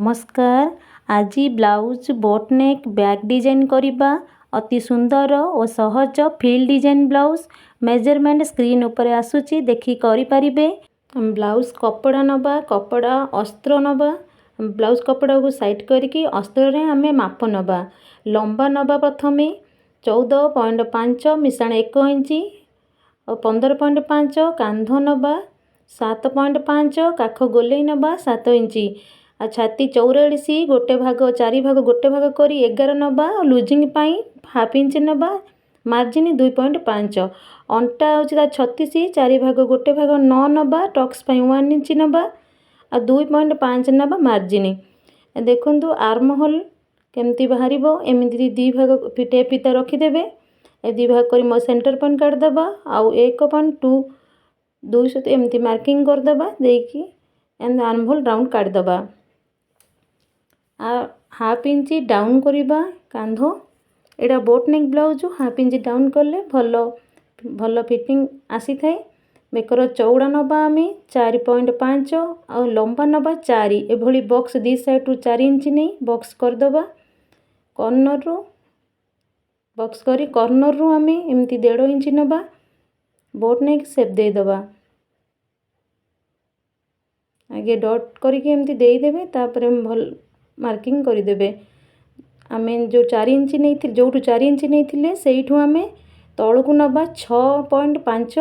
नमस्कार। आज blouse boat neck back design करिबा। अति सुंदर और सहज फिल डिजाइन ब्लाउज मेजरमेंट स्क्रीन ऊपर आसुची देखि करि परिबे। ब्लाउज कपड़ा नबा, कपड़ा अस्त्र नबा। ब्लाउज कपड़ा को साइड करके अस्त्र रे हमें माप नबा। लंबा नबा प्रथमे 14.5 मिशाण 1 इंची और 15.5 कांध नबा 7.5 काख गोलेई नबा 7 इंची आ छाती 44 गोटे भाग 4 भाग गोटे भाग करी 11 नबा और लुजिंग पाई हाफ इंच नबा मार्जिन 2.5 अंटा होची 36 4 भाग गोटे भाग 9 नबा टक्स पाई 1 इंच नबा आ 2.5 नबा मार्जिन। देखंतु आर्म होल केमती बाहरिबो एमिति दी भाग टेप फिता रखिदेबे। ए दी भाग करी मो सेंटर पॉइंट काट दबा आ 1.2 200 एमती मार्किंग कर दबा देकी एंड आर्म होल राउंड काट दबा। आ हाफ इंची डाउन करिबा कांध। एटा बोट नेक ब्लाउज हाफ इंची डाउन करले भलो भलो फिटिंग आसी थाए। बेकर चौड़ा नबा आमे 4.5 आ लंबा नबा 4 एभली बॉक्स दी साइड रु 4 इंची नहीं बॉक्स कर दबा। कॉर्नर रु बॉक्स करी कॉर्नर रु आमे एमती 1.5 इंची नबा बोट नेक शेप दे दबा। आगे डॉट करके एमती दे देबे तापर भल मार्किंग कर देबे। आमे जो 4 इंची नहीं थी जो 4 इंची नहीं थिले सेइठु आमे तळ को नबा 6.5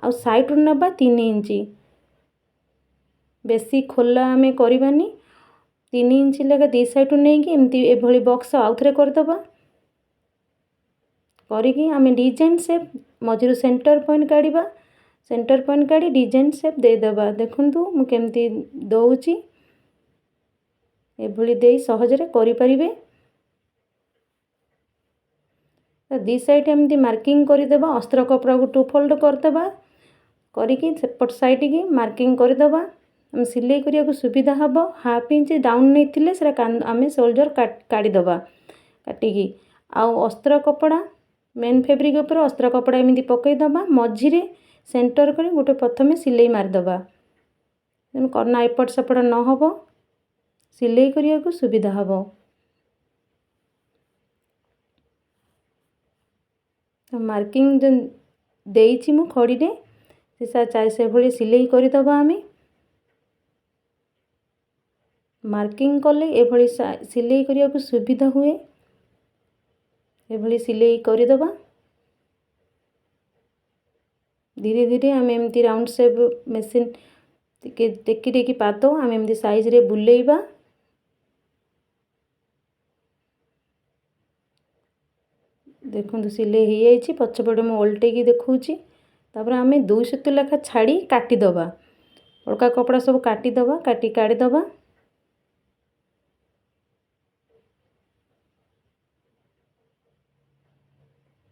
आ साइड रु नबा 3 इंची। बेसी खोला आमे करिबानी 3 इंची लगा दी साइड रु नेकी एमती एभली बॉक्स आउथरे कर दबा। करिकी आमे डिजाइन शेप मझिरु सेंटर पॉइंट काढिबा। सेंटर पॉइंट काढी डिजाइन शेप दे दबा। देखंतु मु केमती दउची एभली देई सहजरे करि परिबे। दी साइड एमती मार्किंग कर देबा। अस्त्र कपड़ा को 2 फोल्ड कर देबा करिकी सेपट साइड की मार्किंग कर देबा। हम सिलाई करिया को सुविधा हबो। हाफ इंच डाउन नहीं थिले सेरा आमे शोल्डर काटी दबा काटिकी आ अस्त्र कपड़ा मेन फैब्रिक ऊपर अस्त्र कपड़ा एमती पकई दबा मझिरे सेंटर कर गोटे प्रथमे सिलाई मार दबा करना एपट सेपट न हबो सिलाई करिया को सुविधा हबो। मार्किंग जो देइछि मु खड़ी रे से भली सिलाई करि दबा। आमे मार्किंग कले एभली सिलाई करिया को सुविधा हुए। एभली सिलाई करि दबा। धीरे धीरे आमे एमती राउंड शेप मशीन टेकी टेकी पातो आमे एमती साइज रे बुलेइबा। देखो सिलाई हो जाइए पछपटे मु ओल्टेकी देखौची। तापर आमे 2 सुत लेखा छाड़ी काटी दबा। बड़का कपड़ा सब काटी दबा काटी काढ़ी दबा।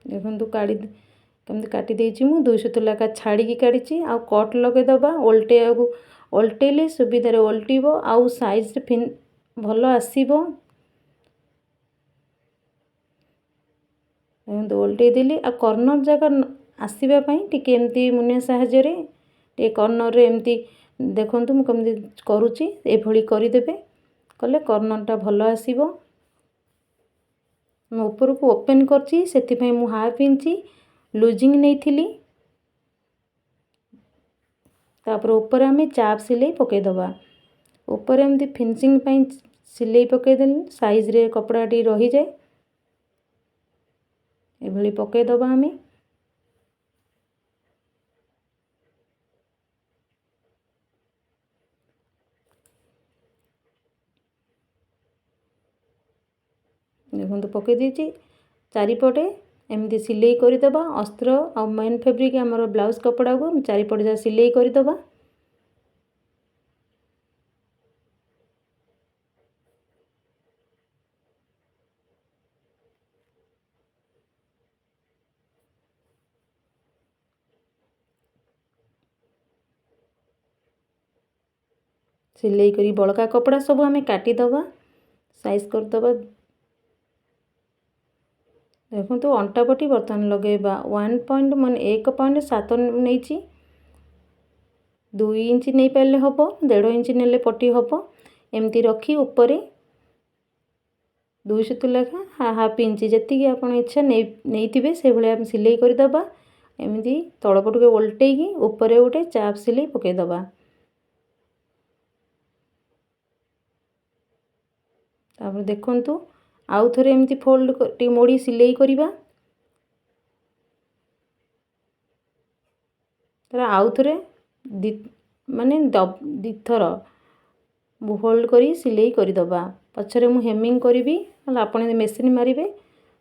देखो काढ़ी केमती काटी देइची मु 2 सुत लेखा छाड़ी की काढ़ीची आ कट लगे दबा। ओल्टेले सुविधा रे ओल्टीबो आ साइज रे फिन भलो आसीबो। ओल्टे देली आ कॉर्नर जगह आसीबा पई टिके एमती मुनिया साहाଯ୍य रे टे कॉर्नर रे एमती देखंतु मु केमती करूची एभली करि देबे कले कॉर्नर टा भलो आसीबो। मु ऊपर को ओपन करची सेति पई मु हाफ इंची लूजिंग नहीं थिली। तापर ऊपर आमे चाप सिलाई पके दबा। ऊपर एमती फिनिशिंग पई सिलाई पके देली साइज रे कपड़ा टी रही जाए एभली पके दबा। आमे देखो पके दीची चारिपटे एमती सिलाई कर दबा। अस्त्र आ मेन फैब्रिक हमर ब्लाउज कपड़ा को चारिपटे जा सिलाई कर दबा। सिलाई करी बड़का कपड़ा सब हमें काटी दबा साइज कर दबा। देखो तो अंटा पट्टी बर्तन लगेबा 1 पॉइंट मन 1.7 नहीं 2 इंच नहीं पारे हम 1.5 इंच नेले पट्टी हम एमती रखी ऊपर 2 सुतु लेखा हाफ इंच जी आप इच्छा नहीं से भाया सिलाई करदे एमती तलपट के ओल्टे ऊपर गोटे चाप सिलाई पकईदबा तापर देखंतु आउ थरे एमती फोल्ड मोड़ी सिलाई करिबा तर आउ थरे माने दिथर फोल्ड करी सिलाई करदबा पछरे मु हेमिंग करी आपने मेसीन मारिबे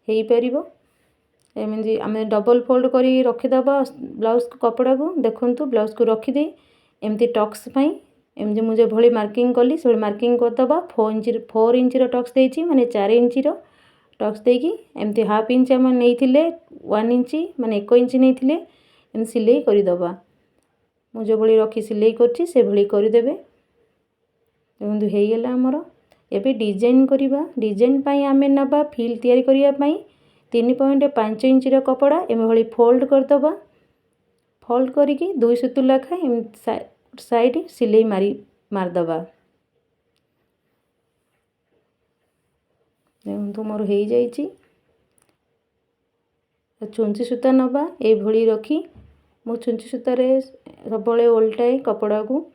हेई परिबो एमती आम डबल फोल्ड करी रखीदबा ब्लाउज कपड़ा को देखंतु ब्लाउज को रखीदे एमती टक्स पाई एमती मुझे भली मार्किंग कली से मार्किंग करदबा 4 इंच टक्स देछि माने 4 इंच टक्स देकी एमती हाफ इंच आम नहीं 1 इंच माने 1 इंच नहीं एम सिलाई करदबा मु जो भली रखी सिलाई करछि से भली करदेबे देखंतु हेई गेला हमर एबे डिजाइन करिबा डिजाइन पाई आमे नबा फील तयारी करिया पाई 3.5 इंच कपड़ा एम भली फोल्ड करदबा फोल्ड करिकी 2 सुतु लाखा साइड सिलाई मारदबा देखंतु मोर हेई जाइछि चुंची सूता नबा ए भली रखी मु चुंची सूतार सब ओल्टाए कपड़ा को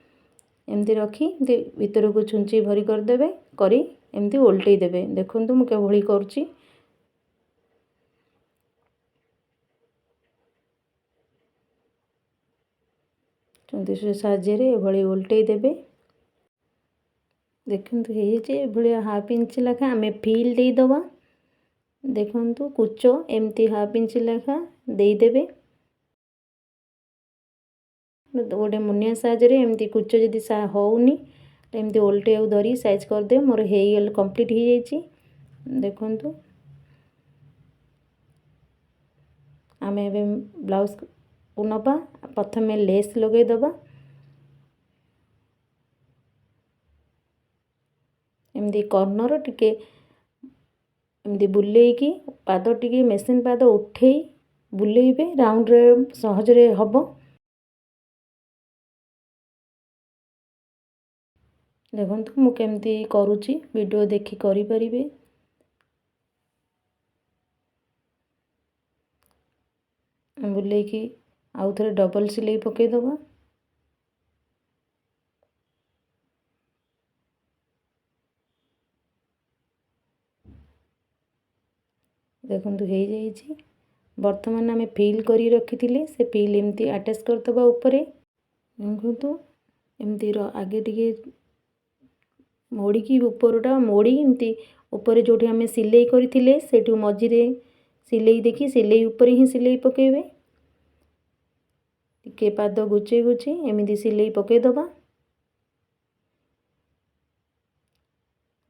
एमती रखी भीतर को चुंची भरी करदेबे करी एमती ओल्टे देबे देखंतु मु के भली करछि चुंची सूता साहाय्य भली ओल्टे देबे देखंतु हे जे भली हाफ इंच लेखा आमे फील दे दबा देखंतु कुचो एमती हाफ इंच लेखा दे देबे गोटे मुनिया साहाय्य एमती कुचो जदि होउनी एमती ओल्टे आउ धरी साइज करदे मोर हेई कंप्लीट हो जाइछि देखंतु आमे एबे ब्लाउज को नबा प्रथमे लेस लगे दबा एमती कॉर्नर टिके एमती बुलेकी पाद टिके मेसिन पाद उठे बुलेबे राउंड रे सहज रे हबो देखंतु मु केमती करूची वीडियो देखि करि परिबे बुलेकी आउ थरे डबल सिलाई पकई दबा देखंतु हे जाइछि वर्तमान आमे फील करी रखिथिले से फील एमती अटैच करदबा ऊपर देखंतु एमती आगे टिके मोड़ी की ऊपरटा मोड़ी एमती ऊपर जोठी आमे सिलाई करथिले सेठू मझिरे सिलाई देखी सिलाई ऊपर ही सिलाई पकेबे टिके पाद गुचे गुचे एमती सिलाई पकई दबा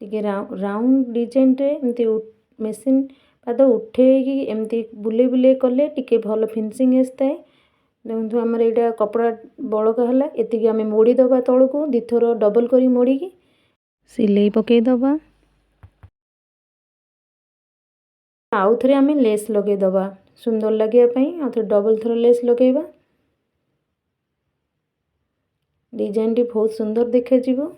टिके राउंड डिजाइन रे एमती मेसिन पाद उठे एमती बुले बुले कले टिके भल फिनिशिंग आसताए देखंतु हमर एटा कपड़ा बड़का हला एतिकी आमे मोड़ी दबा तळको दिथर डबल करी मोड़ी की सिलाई पकई दबा आउ थरे आमे लेस लगे दबा सुंदर लगे पई आउ थरे डबल थर लेस लगेबा डिजाइन टी बहुत सुंदर देखा जिवो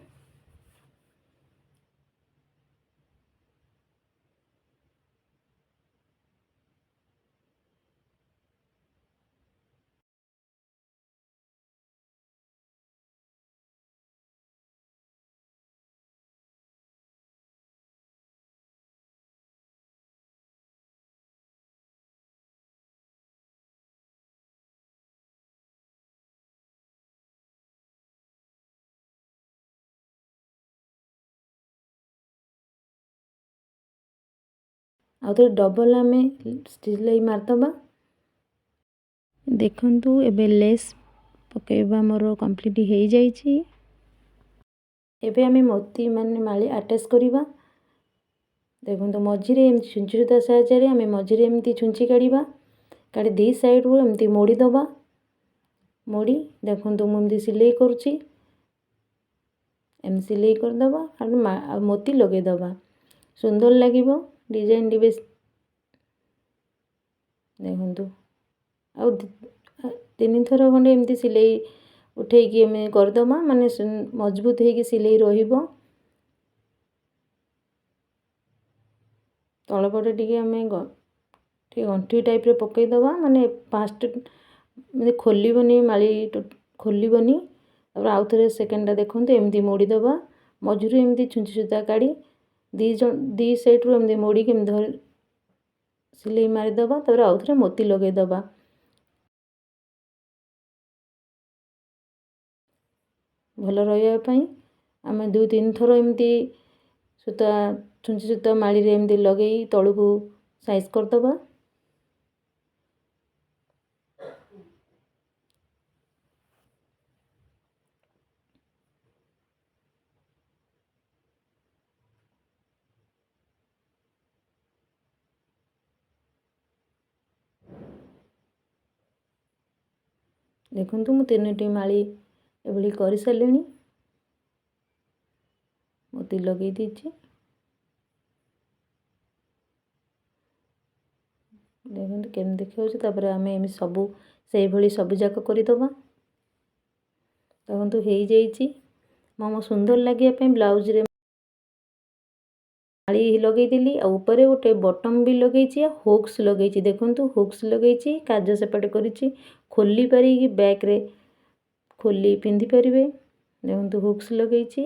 आउ थरे डबल आमे सिलाई मारदबा देखंतु एबे लेस पकेबा मोर कंप्लीट हो जाइछि एबे आमे मोती माने माली अटैच करिबा देखंतु मझिरे एमती छुंची सूता साहाय्य आमे मझिरे एमती छुंची काढ़िबा काढ़ी दी साइड रो एमती मोड़ी दबा मोड़ी देखंतु मु एमती सिलाई करूछि एम सिलाई कर दबा और मोती लगे दबा सुंदर लागिबो डिजाइन टी बेस देखंतु आ 3 थर खंडे एमती सिलाई उठे कि एमे कर दबा माने मजबूत हे कि सिलाई रहिबो ତଳପଟେ ଟିକେ ଆମେ ଟିକେ ଗଣ୍ଠି ଟାଇପ୍ର ପକାଇଦେବା, ମାନେ ଫାଷ୍ଟ ମାନେ ଖୋଲିବନି, ମାଳି ଖୋଲିବନି। ତାପରେ ଆଉ ଥରେ ସେକେଣ୍ଡଟା ଦେଖନ୍ତୁ ଏମିତି ମୋଡ଼ିଦେବା, ମଝିରୁ ଏମିତି ଛୁଞ୍ଚି ସୂତା କାଢ଼ି ଦୁଇ ସାଇଡ଼୍ରୁ ଏମିତି ମୋଡ଼ିକି ଏମିତି ଧରି ସିଲେଇ ମାରିଦେବା। ତାପରେ ଆଉ ଥରେ ମୋତି ଲଗାଇଦେବା। ଭଲ ରହିବା ପାଇଁ ଆମେ 2-3 ଥର ଏମିତି ସୂତା ଛୁଞ୍ଚି ସୂତା ମାଳିରେ ଏମିତି ଲଗାଇ ତଳକୁ ସାଇଜ୍ କରିଦେବା। ଦେଖନ୍ତୁ ମୁଁ 3ଟି ମାଳି ଏଭଳି କରିସାରିଲିଣି, ମୋତି ଲଗାଇ ଦେଇଛି। ଦେଖନ୍ତୁ କେମିତି ଦେଖାଯାଉଛି। ତାପରେ ଆମେ ଏମିତି ସବୁ ସେଇଭଳି ସବୁଯାକ କରିଦେବା। ଦେଖନ୍ତୁ ହେଇଯାଇଛି। ମୁଁ ସୁନ୍ଦର ଲାଗିବା ପାଇଁ ବ୍ଲାଉଜରେ ମାଳି ଲଗାଇଦେଲି, ଆଉ ଉପରେ ଗୋଟେ ବଟମ୍ ବି ଲଗାଇଛି, ହୁକ୍ସ ଲଗାଇଛି। ଦେଖନ୍ତୁ ହୁକ୍ସ ଲଗାଇଛି, କାଜ ସେପଟେ କରିଛି, ଖୋଲି ପାରିକି ବ୍ୟାକ୍ରେ ଖୋଲି ପିନ୍ଧିପାରିବେ। ଦେଖନ୍ତୁ ହୁକ୍ସ ଲଗାଇଛି,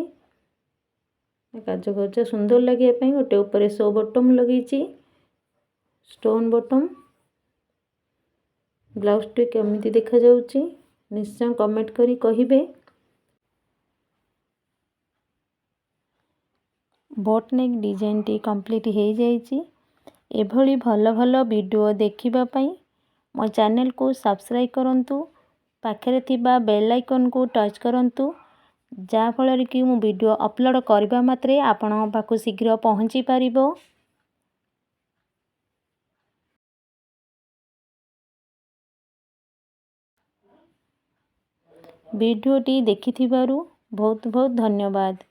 କାଜ କରିଛି ସୁନ୍ଦର ଲାଗିବା ପାଇଁ। ଗୋଟେ ଉପରେ ସୋ ବଟମ୍ ଲଗାଇଛି, ଷ୍ଟୋନ୍ ବଟମ୍। ବ୍ଲାଉଜଟି କେମିତି ଦେଖାଯାଉଛି ନିଶ୍ଚୟ କମେଣ୍ଟ କରି କହିବେ। ବୋଟ୍ ନେକ୍ ଡିଜାଇନଟି କମ୍ପ୍ଲିଟ୍ ହେଇଯାଇଛି। ଏଭଳି ଭଲ ଭଲ ଭିଡ଼ିଓ ଦେଖିବା ପାଇଁ ମୋ ଚ୍ୟାନେଲକୁ ସବସ୍କ୍ରାଇବ୍ କରନ୍ତୁ। ପାଖରେ ଥିବା ବେଲ୍ ଆଇକନ୍କୁ ଟଚ୍ କରନ୍ତୁ, ଯାହାଫଳରେ କି ମୁଁ ଭିଡ଼ିଓ ଅପଲୋଡ଼ କରିବା ମାତ୍ରେ ଆପଣଙ୍କ ପାଖକୁ ଶୀଘ୍ର ପହଞ୍ଚି ପାରିବ। ଭିଡ଼ିଓଟି ଦେଖିଥିବାରୁ ବହୁତ ବହୁତ ଧନ୍ୟବାଦ।